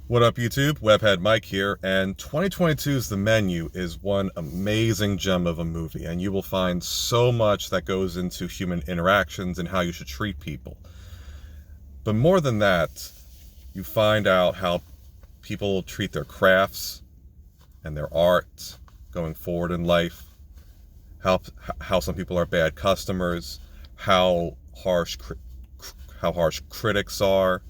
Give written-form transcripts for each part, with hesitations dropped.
What up, YouTube? Webhead Mike here, and 2022's The Menu is one amazing gem of a movie, and you will find so much that goes into human interactions and how you should treat people. But more than that, you find out how people treat their crafts and their art going forward in life, how some people are bad customers, how harsh critics are,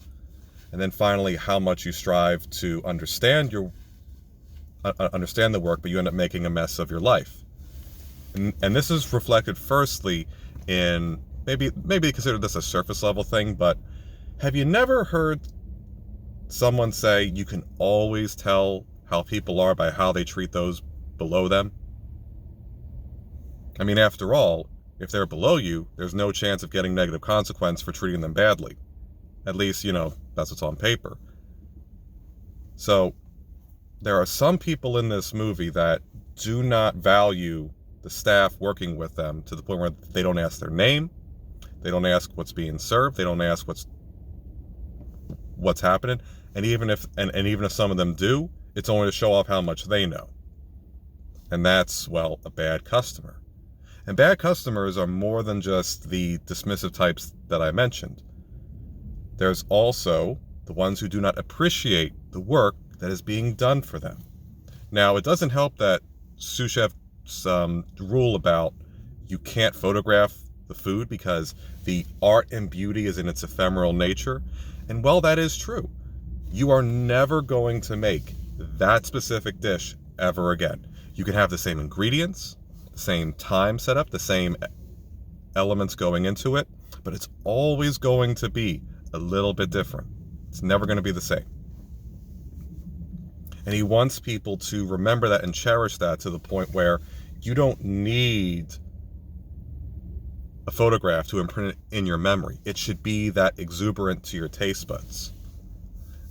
and then finally how much you strive to understand the work, but you end up making a mess of your life. And this is reflected firstly in maybe consider this a surface level thing, but have you never heard someone say you can always tell how people are by how they treat those below them? I mean, after all, if they're below you, there's no chance of getting negative consequence for treating them badly. At least, that's what's on paper. So there are some people in this movie that do not value the staff working with them to the point where they don't ask their name, they don't ask what's being served, they don't ask what's happening, and even if some of them do, it's only to show off how much they know. And that's, well, a bad customer. And bad customers are more than just the dismissive types that I mentioned. There's also the ones who do not appreciate the work that is being done for them. Now, it doesn't help that sous chef's rule about you can't photograph the food because the art and beauty is in its ephemeral nature. And while that is true, you are never going to make that specific dish ever again. You can have the same ingredients, the same time setup, the same elements going into it, but it's always going to be a little bit different. It's never going to be the same. And he wants people to remember that and cherish that to the point where you don't need a photograph to imprint it in your memory. It should be that exuberant to your taste buds.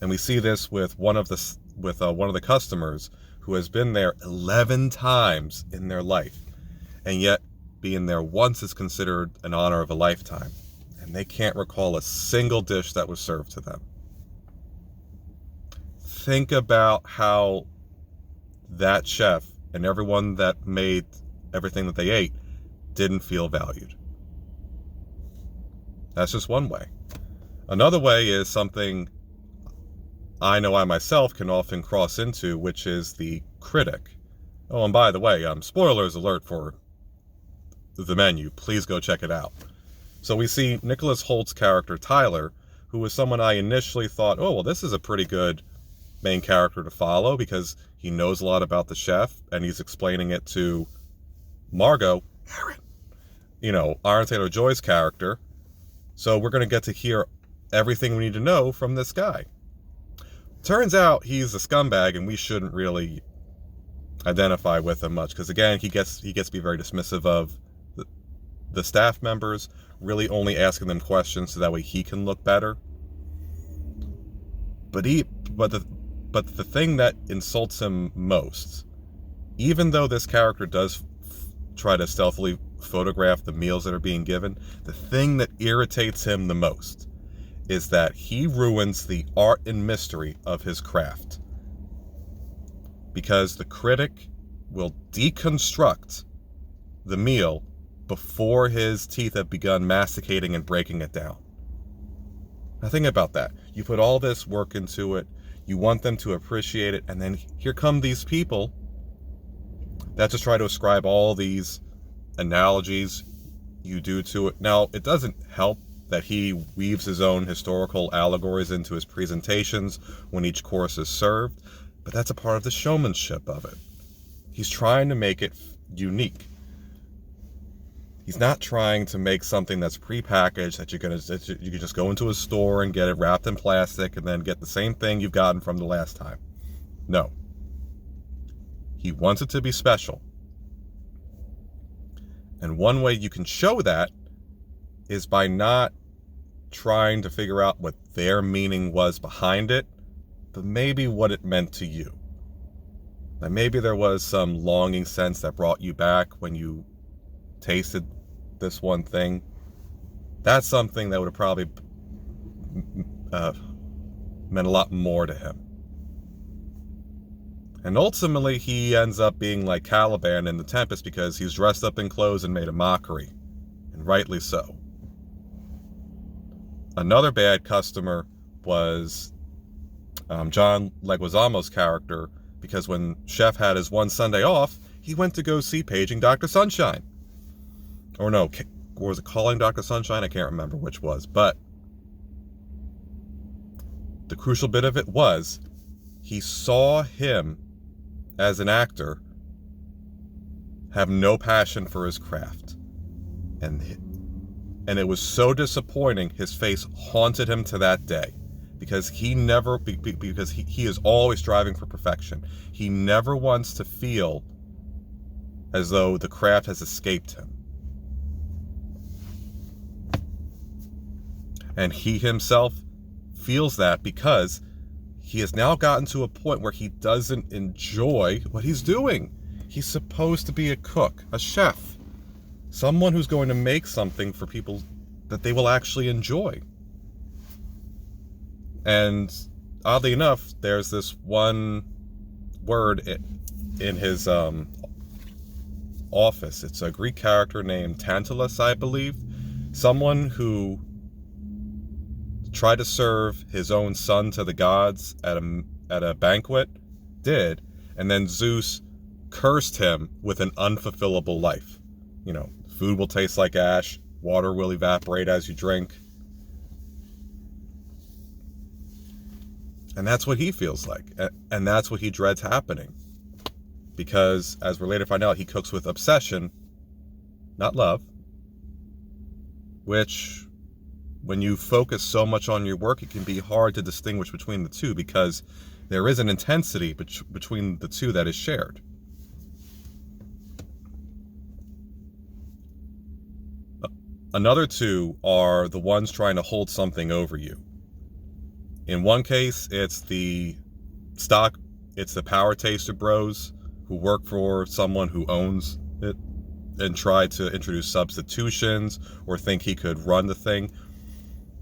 And we see this with one of the customers who has been there 11 times in their life, and yet being there once is considered an honor of a lifetime. And they can't recall a single dish that was served to them. Think about how that chef and everyone that made everything that they ate didn't feel valued. That's just one way. Another way is something I know I myself can often cross into, which is the critic. Oh, and by the way, spoilers alert for The Menu. Please go check it out. So we see Nicholas Holt's character, Tyler, who was someone I initially thought, oh, well, this is a pretty good main character to follow because he knows a lot about the chef and he's explaining it to Margot, Aaron, Aaron Taylor-Joy's character. So we're going to get to hear everything we need to know from this guy. Turns out he's a scumbag and we shouldn't really identify with him much because, again, he gets to be very dismissive of the staff members, really only asking them questions so that way he can look better. But the thing that insults him most, even though this character does try to stealthily photograph the meals that are being given, the thing that irritates him the most is that he ruins the art and mystery of his craft. Because the critic will deconstruct the meal before his teeth have begun masticating and breaking it down. Now think about that. You put all this work into it, you want them to appreciate it, and then here come these people that just try to ascribe all these analogies you do to it. Now, it doesn't help that he weaves his own historical allegories into his presentations when each course is served, but that's a part of the showmanship of it. He's trying to make it unique. He's not trying to make something that's prepackaged that you can just go into a store and get it wrapped in plastic and then get the same thing you've gotten from the last time. No. He wants it to be special. And one way you can show that is by not trying to figure out what their meaning was behind it, but maybe what it meant to you. That maybe there was some longing sense that brought you back when you tasted this one thing. That's something that would have probably meant a lot more to him. And ultimately, he ends up being like Caliban in The Tempest because he's dressed up in clothes and made a mockery. And rightly so. Another bad customer was John Leguizamo's character, because when Chef had his one Sunday off, he went to go see Paging Dr. Sunshine. Or no, or was it Calling Dr. Sunshine? I can't remember which was. But the crucial bit of it was he saw him as an actor have no passion for his craft. And it was so disappointing, his face haunted him to that day. Because he is always striving for perfection. He never wants to feel as though the craft has escaped him. And he himself feels that because he has now gotten to a point where he doesn't enjoy what he's doing. He's supposed to be a cook, a chef, someone who's going to make something for people that they will actually enjoy. And oddly enough, there's this one word in his office. It's a Greek character named Tantalus, I believe. Someone who tried to serve his own son to the gods at a banquet, did, and then Zeus cursed him with an unfulfillable life. You know, food will taste like ash, water will evaporate as you drink. And that's what he feels like. And that's what he dreads happening. Because, as we're later find out, he cooks with obsession, not love. Which, when you focus so much on your work, it can be hard to distinguish between the two, because there is an intensity between the two that is shared. Another two are the ones trying to hold something over you. In one case, it's the power taster bros who work for someone who owns it and try to introduce substitutions or think he could run the thing.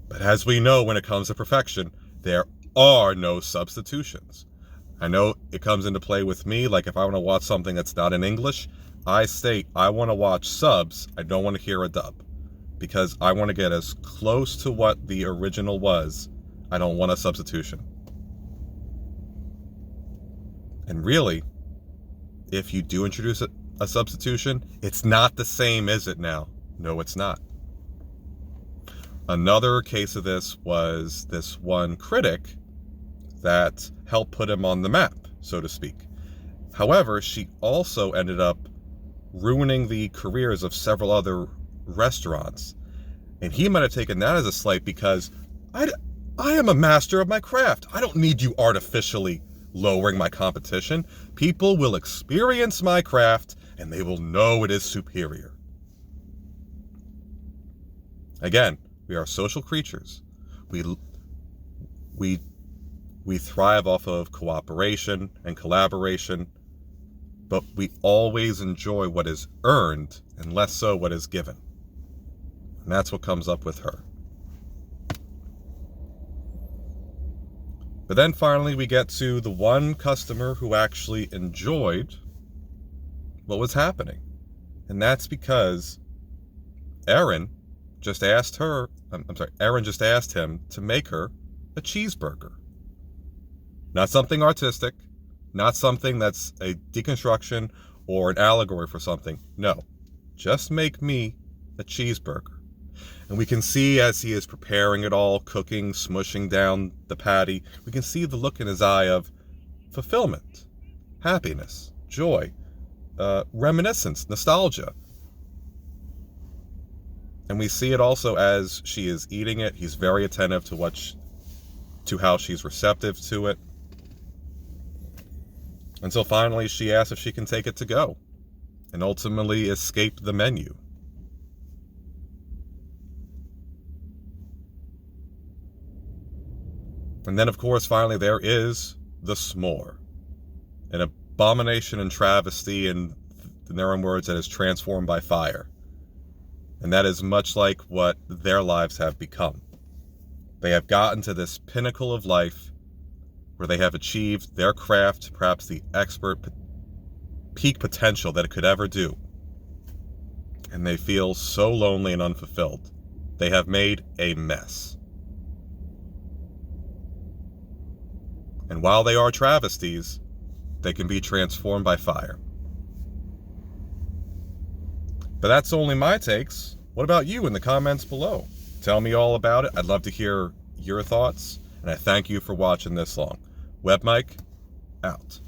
But as we know, when it comes to perfection, there are no substitutions. I know it comes into play with me, like if I want to watch something that's not in English, I state I want to watch subs, I don't want to hear a dub. Because I want to get as close to what the original was. I don't want a substitution. And really, if you do introduce a substitution, it's not the same, is it now? No, it's not. Another case of this was this one critic that helped put him on the map, so to speak. However, she also ended up ruining the careers of several other restaurants. And he might have taken that as a slight because I am a master of my craft. I don't need you artificially lowering my competition. People will experience my craft and they will know it is superior. Again, we are social creatures. We thrive off of cooperation and collaboration, but we always enjoy what is earned and less so what is given. And that's what comes up with her. But then finally we get to the one customer who actually enjoyed what was happening. And that's because Aaron just asked him to make her a cheeseburger. Not something artistic, not something that's a deconstruction or an allegory for something. No, just make me a cheeseburger. And we can see as he is preparing it all, cooking, smushing down the patty, we can see the look in his eye of fulfillment, happiness, joy, reminiscence, nostalgia. And we see it also as she is eating it. He's very attentive to how she's receptive to it. Until finally she asks if she can take it to go and ultimately escape the menu. And then, of course, finally there is the s'more, an abomination and travesty, in their own words, that is transformed by fire. And that is much like what their lives have become. They have gotten to this pinnacle of life where they have achieved their craft to perhaps the expert peak potential that it could ever do, and they feel so lonely and unfulfilled. They have made a mess. And while they are travesties, they can be transformed by fire. But that's only my takes. What about you in the comments below? Tell me all about it. I'd love to hear your thoughts, and I thank you for watching this long. WebMike, out.